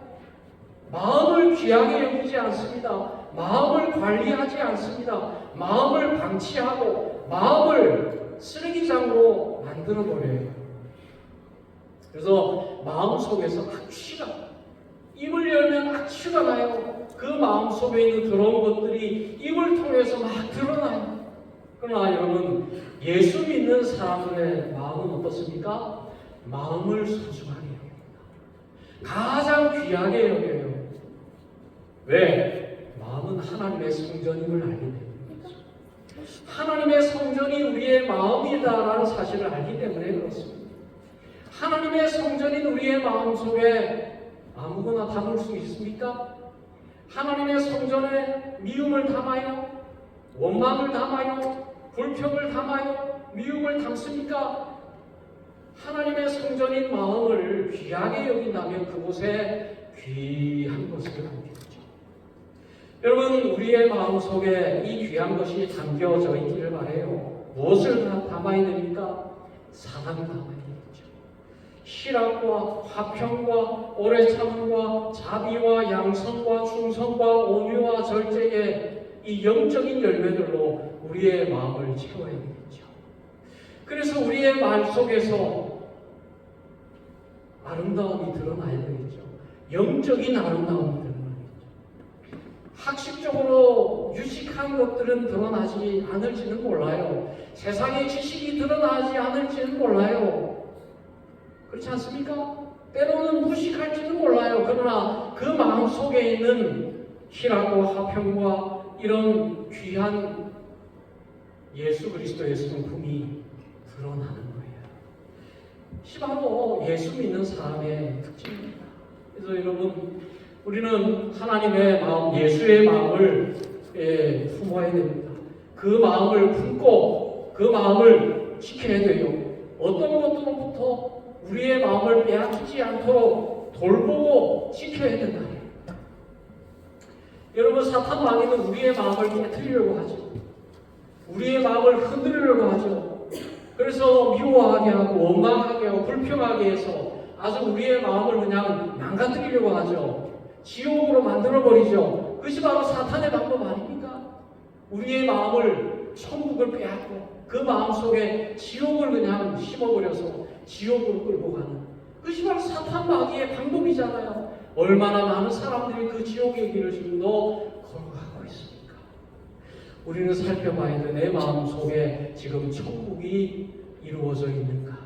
마음을 귀하게 여기지 않습니다. 마음을 관리하지 않습니다. 마음을 방치하고 마음을 쓰레기장으로 만들어버려요. 그래서 마음 속에서 악취가, 입을 열면 악취가 나요. 그 마음 속에 있는 더러운 것들이 입을 통해서 막 드러나요. 그러나 여러분, 예수 믿는 사람들의 마음은 어떻습니까? 마음을 소중하게 여깁니다. 가장 귀하게 여겨요. 왜? 마음은 하나님의 성전임을 알기 때문이죠. 하나님의 성전이 우리의 마음이다라는 사실을 알기 때문에 그렇습니다. 하나님의 성전인 우리의 마음 속에 아무거나 담을 수 있습니까? 하나님의 성전에 미움을 담아요? 원망을 담아요? 불평을 담아요? 미움을 담습니까? 하나님의 성전인 마음을 귀하게 여긴다면 그곳에 귀한 것을 담겠죠. 여러분, 우리의 마음 속에 이 귀한 것이 담겨져 있기를 바라요. 무엇을 담아야 됩니까? 사랑을 담아야 되겠죠. 실학과 화평과 오래 참음과 자비와 양성과 충성과 온유와 절제의 이 영적인 열매들로 우리의 마음을 채워야 되겠죠. 그래서 우리의 말 속에서 아름다움이 드러나야 되겠죠. 영적인 아름다움이 드러나겠죠. 학식적으로 유식한 것들은 드러나지 않을지는 몰라요. 세상의 지식이 드러나지 않을지는 몰라요. 그렇지 않습니까? 때로는 무식할지는 몰라요. 그러나 그 마음 속에 있는 희락과 화평과 이런 귀한 예수 그리스도의 성품이 드러나는 거예요. 이것이 바로 예수 믿는 사람의 특징입니다. 그래서 여러분, 우리는 하나님의 마음, 예수의 마음을 품어야 됩니다. 그 마음을 품고 그 마음을 지켜야 돼요. 어떤 것으로부터 우리의 마음을 빼앗기지 않도록 돌보고 지켜야 된다. 여러분, 사탄 마귀는 우리의 마음을 깨트리려고 하죠. 우리의 마음을 흔들려고 하죠. 그래서 미워하게 하고 원망하게 하고 불평하게 해서 아주 우리의 마음을 그냥 망가뜨리려고 하죠. 지옥으로 만들어버리죠. 그것이 바로 사탄의 방법 아닙니까? 우리의 마음을 천국을 빼앗고 그 마음 속에 지옥을 그냥 심어버려서 지옥으로 끌고 가는, 그것이 바로 사탄 마귀의 방법이잖아요. 얼마나 많은 사람들이 그 지옥의 길을 지금도 걸어가고 있습니까? 우리는 살펴봐야 돼. 내 마음 속에 지금 천국이 이루어져 있는가?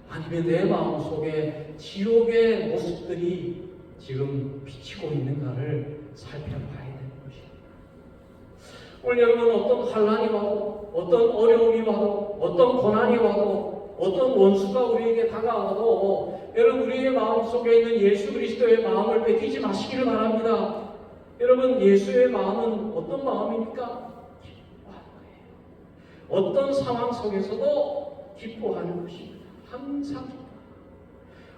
아니면 내 마음 속에 지옥의 모습들이 지금 비치고 있는가를 살펴봐야 되는 것입니다. 오늘 여러분, 어떤 환난이 와도, 어떤 어려움이 와도, 어떤 고난이 와도, 어떤 원수가 우리에게 다가와도 여러분, 우리의 마음속에 있는 예수 그리스도의 마음을 뺏기지 마시기를 바랍니다. 여러분, 예수의 마음은 어떤 마음입니까? 기뻐하는 거예요. 어떤 상황 속에서도 기뻐하는 것입니다. 항상 기뻐하라.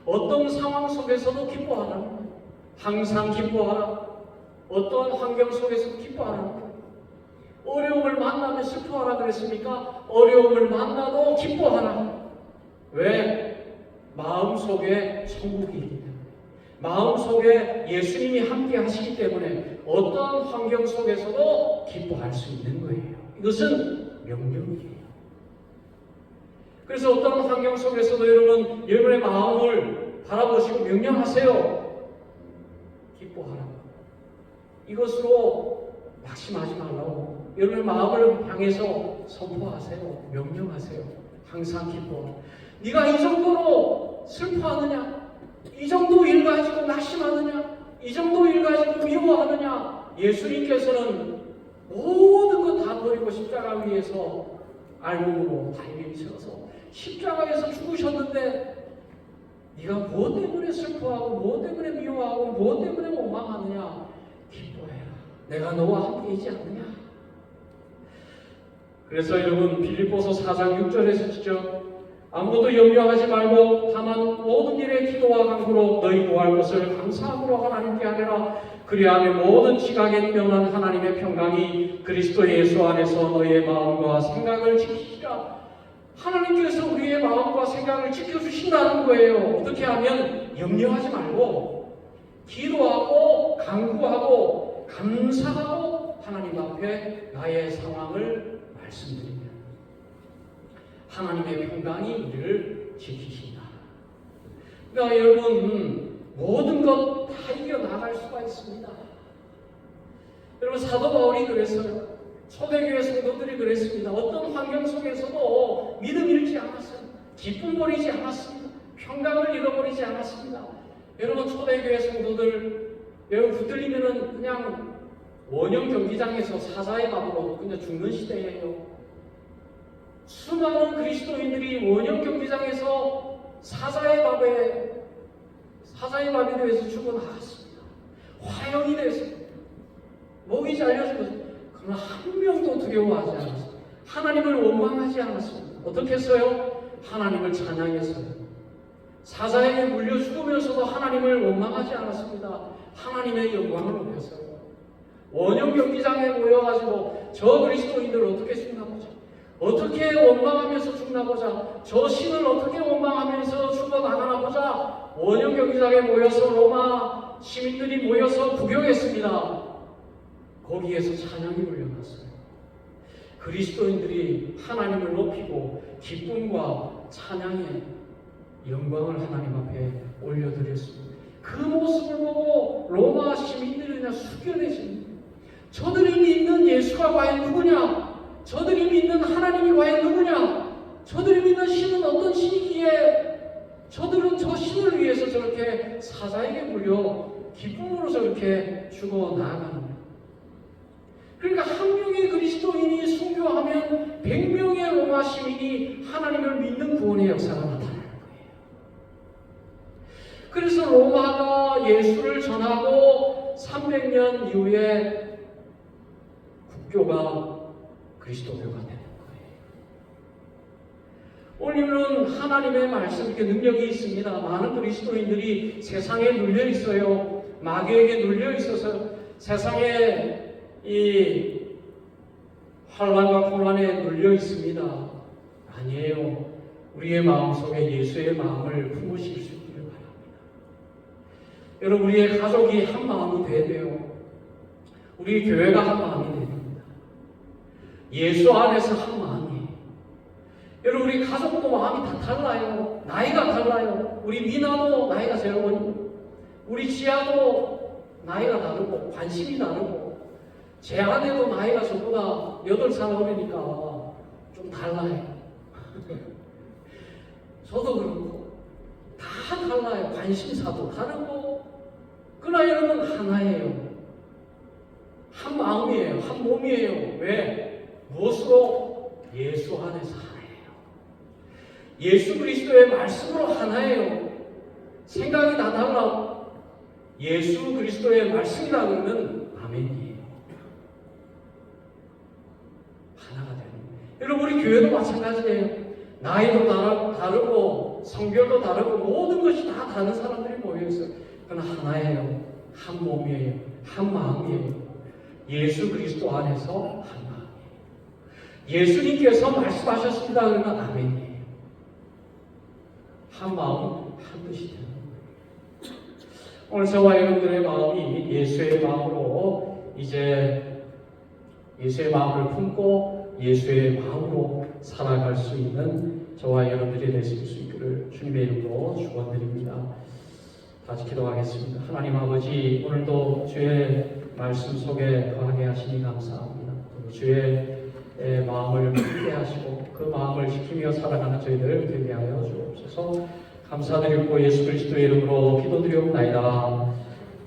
어떤 상황 속에서도 기뻐하라는 거예요. 항상 기뻐하라. 어떤 환경 속에서도 기뻐하라는 거예요. 어려움을 만나면 슬퍼하라 그랬습니까? 어려움을 만나도 기뻐하라. 왜? 마음속에 천국이 있기 때문에, 마음속에 예수님이 함께 하시기 때문에 어떤 환경 속에서도 기뻐할 수 있는 거예요. 이것은 명령이에요. 그래서 어떤 환경 속에서도 여러분의 마음을 바라보시고 명령하세요. 기뻐하라. 이것으로 낙심하지 말라고 여러분의 마음을 향해서 선포하세요. 명령하세요. 항상 기뻐하라. 네가 이 정도로 슬퍼하느냐? 이 정도 일 가지고 낙심하느냐? 이 정도 일 가지고 미워하느냐? 예수님께서는 모든 것 다 버리고 십자가 위에서 알몸으로 달림이 쳐서 십자가에서 죽으셨는데 네가 무엇 때문에 슬퍼하고 무엇 때문에 미워하고 무엇 때문에 원망하느냐? 기뻐해라. 내가 너와 함께 있지 않느냐? 그래서 여러분 빌립보서 4장 6절에서 지죠. 아무것도 염려하지 말고 다만 모든 일에 기도와 간구로 너희 구할 것을 감사함으로 하나님께 하리라. 그리하면 모든 지각에 뛰어난 하나님의 평강이 그리스도 예수 안에서 너희의 마음과 생각을 지키시라. 하나님께서 우리의 마음과 생각을 지켜주신다는 거예요. 어떻게 하면 염려하지 말고 기도하고 간구하고 감사하고 하나님 앞에 나의 상황을 말씀드리면 하나님의 평강이 우리를 지키신다. 그러니까 여러분 모든 것 다 이겨나갈 수가 있습니다. 여러분 사도 바울이 그랬어요. 초대교회 성도들이 그랬습니다. 어떤 환경 속에서도 믿음 잃지 않았어요. 기쁨 버리지 않았습니다. 평강을 잃어버리지 않았습니다. 여러분 초대교회 성도들 여러분 붙들리면은 그냥 원형 경기장에서 사자의 밥으로 그냥 죽는 시대예요. 수많은 그리스도인들이 원형 경기장에서 사자의 밥이 되어서 죽어나갔습니다. 화형이 되었습니다. 목이 잘려 죽었습니다. 그러나 한 명도 두려워하지 않았습니다. 하나님을 원망하지 않았습니다. 어떻게 했어요? 하나님을 찬양했어요. 사자에게 물려 죽으면서도 하나님을 원망하지 않았습니다. 하나님의 영광을 올렸어요. 원형 경기장에 모여가지고 저 그리스도인들 어떻게 죽나 보자. 어떻게 원망하면서 죽나 보자. 저 신을 어떻게 원망하면서 죽어나가나 보자. 원형 경기장에 모여서 로마 시민들이 모여서 구경했습니다. 거기에서 찬양이 울려났어요. 그리스도인들이 하나님을 높이고 기쁨과 찬양의 영광을 하나님 앞에 올려드렸습니다. 그 모습을 보고 로마 시민들이 그냥 숙연해집니다. 저들이 믿는 예수가 과연 누구냐? 저들이 믿는 하나님이 과연 누구냐? 저들이 믿는 신은 어떤 신이기에 저들은 저 신을 위해서 저렇게 사자에게 물려 기쁨으로 저렇게 죽어 나아가는 거예요. 그러니까 한 명의 그리스도인이 순교하면 100명의 로마 시민이 하나님을 믿는 구원의 역사가 나타나는 거예요. 그래서 로마가 예수를 전하고 300년 이후에 국교가 그리스도교가 되는 거예요. 오늘은 하나님의 말씀, 이렇게 능력이 있습니다. 많은 그리스도인들이 세상에 눌려 있어요. 마귀에게 눌려 있어서 세상에 이 환난과 고난에 눌려 있습니다. 아니에요. 우리의 마음속에 예수의 마음을 품으실 수 있기를 바랍니다. 여러분 우리의 가족이 한 마음이 돼야 돼요. 우리 교회가 한 마음이 돼야 됩니다. 예수 안에서 한 마음이에요. 여러분 우리 가족도 마음이 다 달라요. 나이가 달라요. 우리 미나도 나이가 제일 어리고 우리 지아도 나이가 다르고 관심이 다르고 제 아내도 나이가 저보다 8살 어리니까 좀 달라요. 저도 그렇고 다 달라요. 관심사도 다르고 그러나 여러분 하나예요. 한 마음이에요. 한 몸이에요. 왜? 무엇으로? 예수 안에서 하나예요. 예수 그리스도의 말씀으로 하나예요. 생각이 다 달라. 예수 그리스도의 말씀이다 그러면 아멘이에요. 하나가 되는 거예요. 여러분 우리 교회도 마찬가지예요. 나이도 다르고 성별도 다르고 모든 것이 다 다른 사람들이 모여있어요. 그러나 하나예요. 한 몸이에요. 한 마음이에요. 예수 그리스도 안에서 한 마음이에요. 예수님께서 말씀하셨습니다 그러면 아멘이에요. 한 마음 한 뜻이 되는 거예요. 오늘 저와 여러분들의 마음이 예수의 마음으로 이제 예수의 마음을 품고 예수의 마음으로 살아갈 수 있는 저와 여러분들이 되실 수 있기를 주님의 이름으로 축원드립니다. 다시 기도하겠습니다. 하나님 아버지 오늘도 주의 말씀 속에 거하게 하시니 감사합니다. 주의 마음을 품게 하시고 그 마음을 지키며 살아가는 저희들 되게 하여 주옵소서. 감사드리고 예수 그리스도의 이름으로 기도드리옵나이다.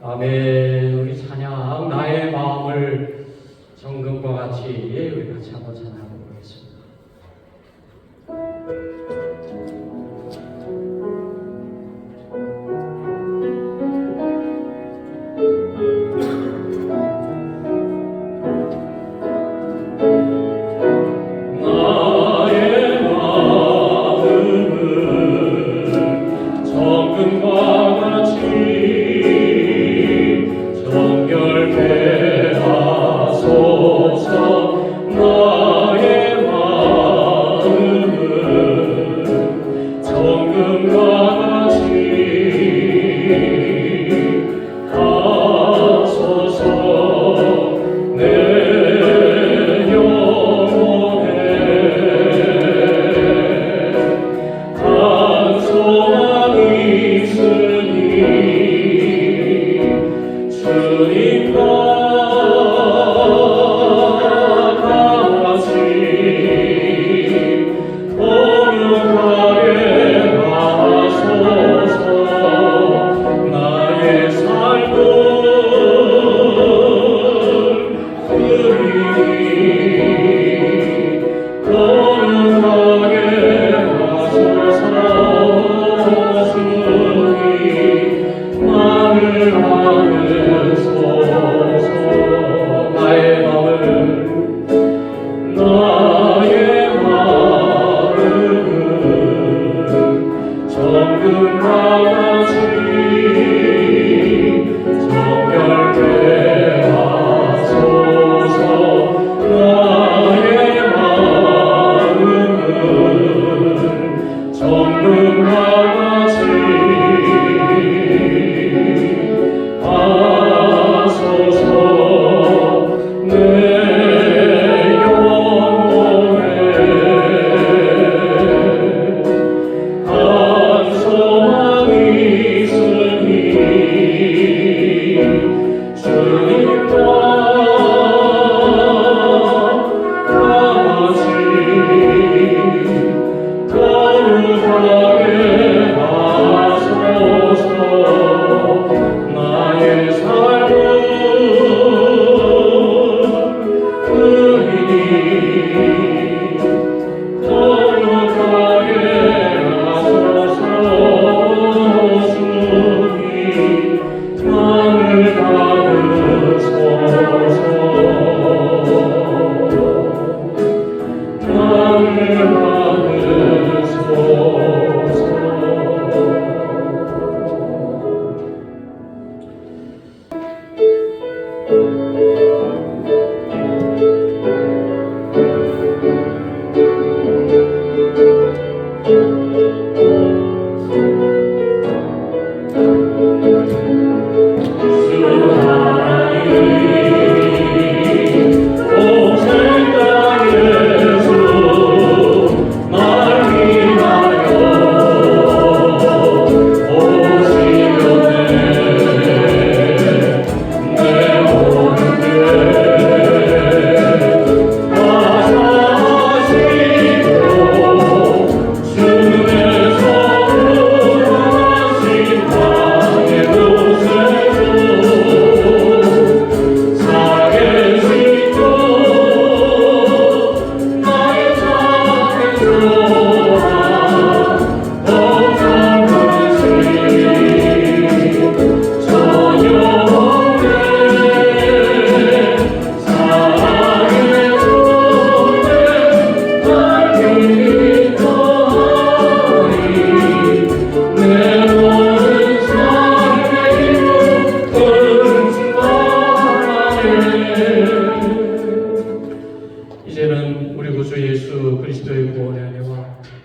아멘. 우리 찬양 나의 마음을 정금과 같이 우리 같이 한번 찬양하고 보겠습니다.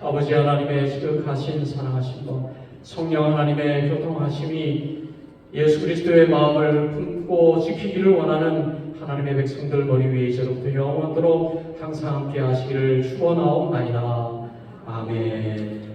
아버지 하나님의 지극하신 사랑하심과 성령 하나님의 교통하심이 예수 그리스도의 마음을 품고 지키기를 원하는 하나님의 백성들 머리 위에 이제로부터 영원토록 항상 함께 하시기를 축원하옵나이다. 아멘.